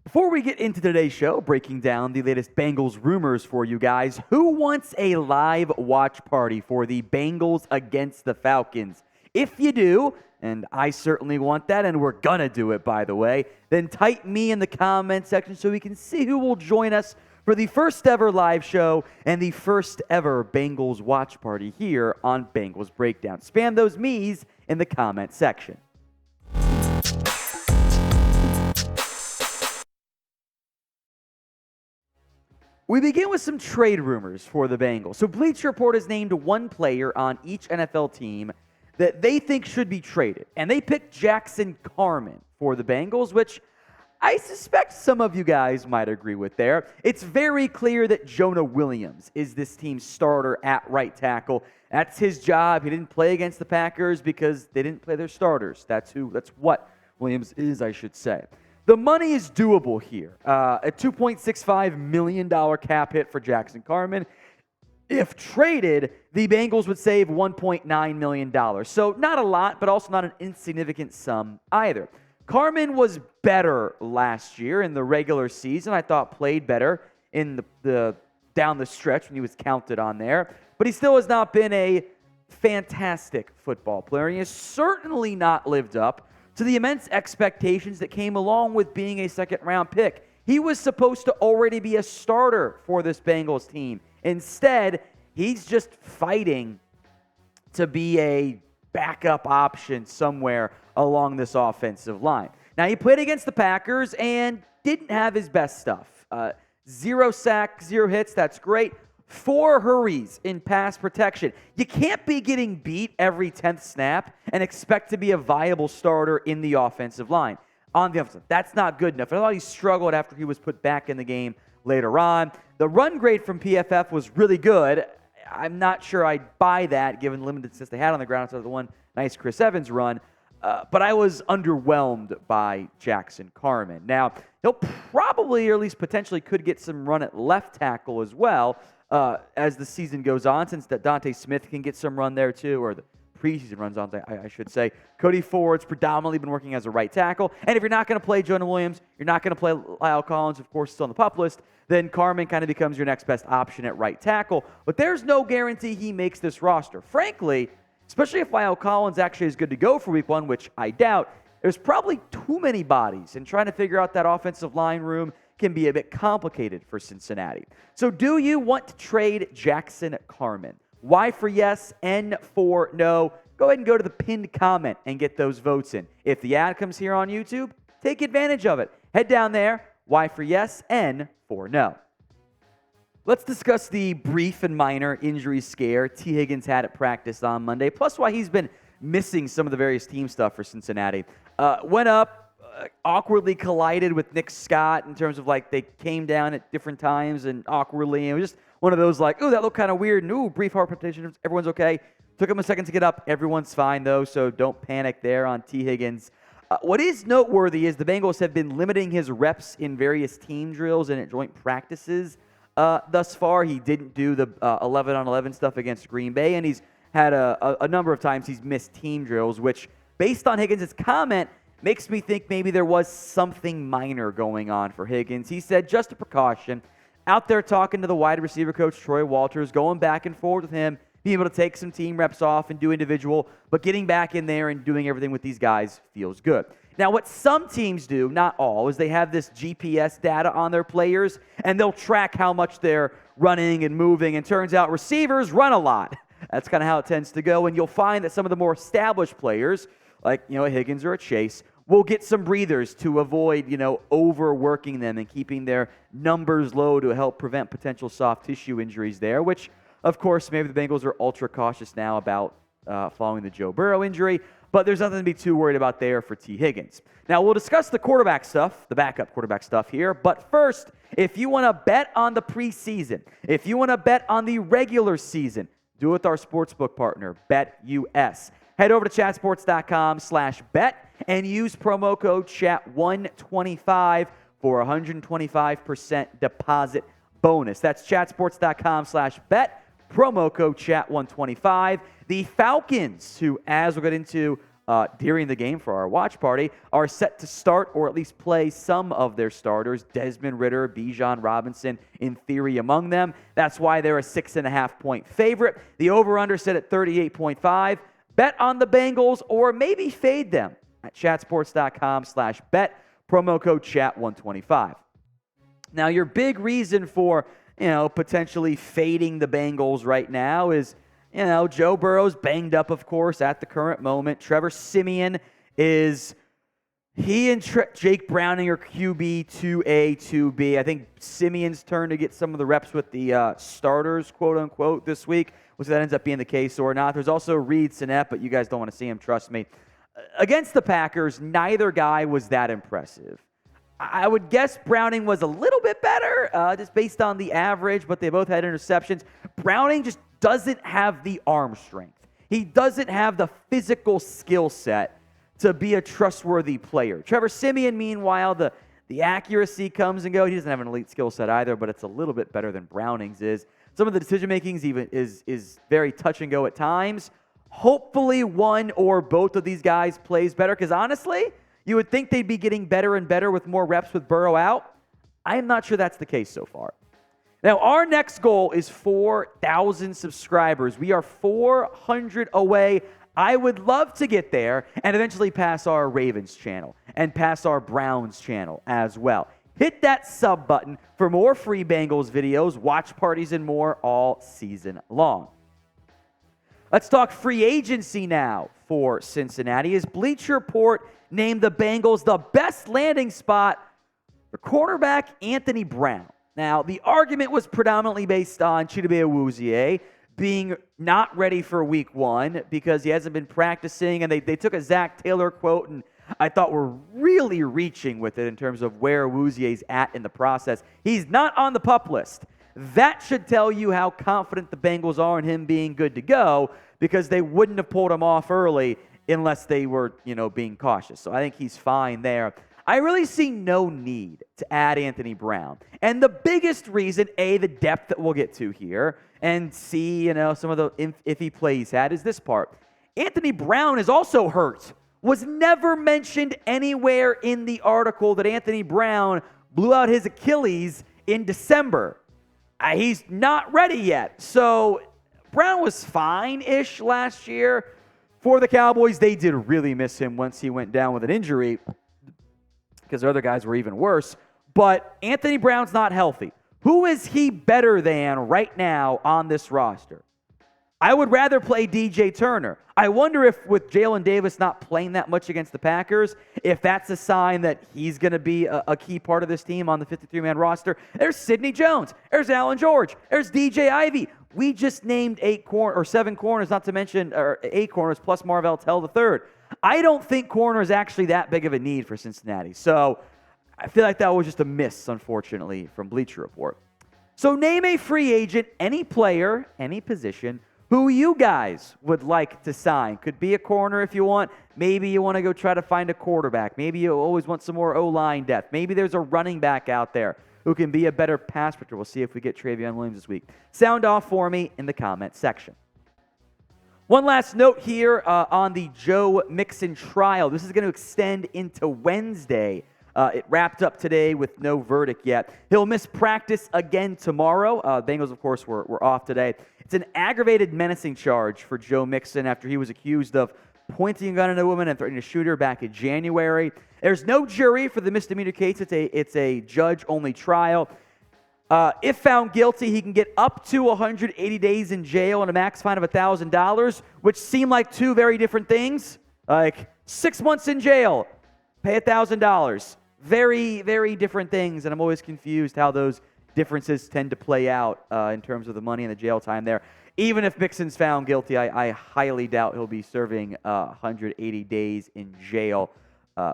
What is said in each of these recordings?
Before we get into today's show, breaking down the latest Bengals rumors for you guys, who wants a live watch party for the Bengals against the Falcons? If you do, and I certainly want that, and we're going to do it, by the way, then type me in the comment section so we can see who will join us for the first ever live show and the first ever Bengals watch party here on Bengals Breakdown. Spam those me's in the comment section. We begin with some trade rumors for the Bengals. So Bleacher Report has named one player on each NFL team that they think should be traded. And they picked Jackson Carman for the Bengals, which I suspect some of you guys might agree with there. It's very clear that Jonah Williams is this team's starter at right tackle. That's his job. He didn't play against the Packers because they didn't play their starters. That's what Williams is, I should say. The money is doable here. A $2.65 million cap hit for Jackson Carman. If traded, the Bengals would save $1.9 million. So not a lot, but also not an insignificant sum either. Carman was better last year in the regular season. I thought played better in the down the stretch when he was counted on there. But he still has not been a fantastic football player. He has certainly not lived up to the immense expectations that came along with being a second-round pick. He was supposed to already be a starter for this Bengals team. Instead, he's just fighting to be a backup option somewhere along this offensive line. Now, he played against the Packers and didn't have his best stuff. 0 sacks, 0 hits, that's great. 4 hurries in pass protection. You can't be getting beat every 10th snap and expect to be a viable starter in the offensive line. On the offensive, that's not good enough. I thought he struggled after he was put back in the game later on. The run grade from PFF was really good. I'm not sure I'd buy that given the limited success they had on the ground outside of the one nice Chris Evans run. But I was underwhelmed by Jackson Carman. Now, he'll probably, or at least potentially, could get some run at left tackle as well as the season goes on, since that Dante Smith can get some run there too, or the preseason runs on, I should say. Cody Ford's predominantly been working as a right tackle. And if you're not going to play Jonah Williams, you're not going to play Lyle Collins, of course, still on the PUP list, then Carman kind of becomes your next best option at right tackle. But there's no guarantee he makes this roster. Frankly, especially if Lyle Collins actually is good to go for week 1, which I doubt, there's probably too many bodies, and trying to figure out that offensive line room can be a bit complicated for Cincinnati. So do you want to trade Jackson Carman? Y for yes, N for no. Go ahead and go to the pinned comment and get those votes in. If the ad comes here on YouTube, take advantage of it. Head down there, Y for yes, N for no. Let's discuss the brief and minor injury scare Tee Higgins had at practice on Monday, plus why he's been missing some of the various team stuff for Cincinnati. Went up, awkwardly collided with Nick Scott in terms of like they came down at different times and awkwardly. It was just one of those like, ooh, that looked kind of weird. And ooh, brief heart palpitations. Everyone's okay. Took him a second to get up. Everyone's fine though, so don't panic there on Tee Higgins. What is noteworthy is the Bengals have been limiting his reps in various team drills and at joint practices thus far. He didn't do the 11-on-11 stuff against Green Bay, and he's had a number of times he's missed team drills, which, based on Higgins' comment, makes me think maybe there was something minor going on for Higgins. He said, just a precaution, out there talking to the wide receiver coach, Troy Walters, going back and forth with him, being able to take some team reps off and do individual, but getting back in there and doing everything with these guys feels good. Now, what some teams do, not all, is they have this GPS data on their players, and they'll track how much they're running and moving, and turns out receivers run a lot. That's kind of how it tends to go, and you'll find that some of the more established players, like, a Higgins or a Chase, will get some breathers to avoid, overworking them and keeping their numbers low to help prevent potential soft tissue injuries there, which, of course, maybe the Bengals are ultra cautious now about following the Joe Burrow injury, but there's nothing to be too worried about there for Tee Higgins. Now, we'll discuss the quarterback stuff, the backup quarterback stuff here, but first, if you want to bet on the preseason, if you want to bet on the regular season, do it with our sportsbook partner, BetUS. Head over to chatsports.com/bet and use promo code CHAT125 for a 125% deposit bonus. That's chatsports.com/bet, promo code CHAT125. The Falcons, who, as we'll get into, during the game for our watch party are set to start or at least play some of their starters. Desmond Ridder, Bijan Robinson, in theory, among them. That's why they're a 6.5-point favorite. The over-under set at 38.5. Bet on the Bengals or maybe fade them at chatsports.com/bet. Promo code CHAT125. Now, your big reason for, potentially fading the Bengals right now is, Joe Burrow's banged up, of course, at the current moment. Trevor Siemian he and Jake Browning are QB 2A, 2B. I think Simeon's turn to get some of the reps with the starters, quote-unquote, this week. We'll see if that ends up being the case or not. There's also Reed Sinnett, but you guys don't want to see him, trust me. Against the Packers, neither guy was that impressive. I would guess Browning was a little bit better, just based on the average, but they both had interceptions. Browning just doesn't have the arm strength. He doesn't have the physical skill set to be a trustworthy player. Trevor Siemian, meanwhile, the accuracy comes and goes. He doesn't have an elite skill set either, but it's a little bit better than Browning's is. Some of the decision-making even is very touch and go at times. Hopefully one or both of these guys plays better, because honestly, you would think they'd be getting better and better with more reps with Burrow out. I am not sure that's the case so far. Now, our next goal is 4,000 subscribers. We are 400 away. I would love to get there and eventually pass our Ravens channel and pass our Browns channel as well. Hit that sub button for more free Bengals videos, watch parties, and more all season long. Let's talk free agency now for Cincinnati. As Bleacher Report named the Bengals the best landing spot for cornerback Anthony Brown. Now, the argument was predominantly based on Chidobe Awuzie being not ready for week one because he hasn't been practicing, and they took a Zach Taylor quote, and I thought we're really reaching with it in terms of where Awuzie's at in the process. He's not on the PUP list. That should tell you how confident the Bengals are in him being good to go, because they wouldn't have pulled him off early unless they were, being cautious. So I think he's fine there. I really see no need to add Anthony Brown. And the biggest reason, A, the depth that we'll get to here, and C, some of the iffy plays he's had, is this part. Anthony Brown is also hurt. Was never mentioned anywhere in the article that Anthony Brown blew out his Achilles in December. He's not ready yet. So Brown was fine-ish last year. For the Cowboys, they did really miss him once he went down with an injury, because the other guys were even worse. But Anthony Brown's not healthy. Who is he better than right now on this roster? I would rather play DJ Turner. I wonder if with Jalen Davis not playing that much against the Packers, if that's a sign that he's going to be a key part of this team on the 53-man roster. There's Sidney Jones. There's Allen George. There's DJ Ivey. We just named 7 corners, not to mention 8 corners plus Marvell Tell III. I don't think corner is actually that big of a need for Cincinnati. So I feel like that was just a miss, unfortunately, from Bleacher Report. So name a free agent, any player, any position, who you guys would like to sign. Could be a corner if you want. Maybe you want to go try to find a quarterback. Maybe you always want some more O-line depth. Maybe there's a running back out there who can be a better pass protector. We'll see if we get Travion Williams this week. Sound off for me in the comment section. One last note here on the Joe Mixon trial. This is going to extend into Wednesday. It wrapped up today with no verdict yet. He'll miss practice again tomorrow. Bengals, of course, were off today. It's an aggravated menacing charge for Joe Mixon after he was accused of pointing a gun at a woman and threatening to shoot her back in January. There's no jury for the misdemeanor case. It's a judge-only trial. If found guilty, he can get up to 180 days in jail and a max fine of $1,000, which seem like two very different things. Like 6 months in jail, pay $1,000. Very, very different things, and I'm always confused how those differences tend to play out in terms of the money and the jail time there. Even if Mixon's found guilty, I highly doubt he'll be serving 180 days in jail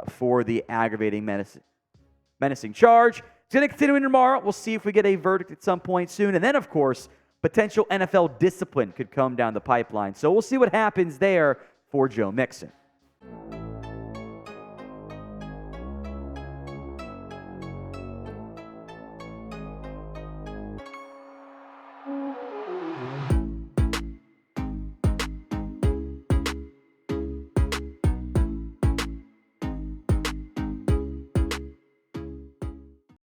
for the aggravating menacing charge. It's going to continue tomorrow. We'll see if we get a verdict at some point soon. And then, of course, potential NFL discipline could come down the pipeline. So we'll see what happens there for Joe Mixon.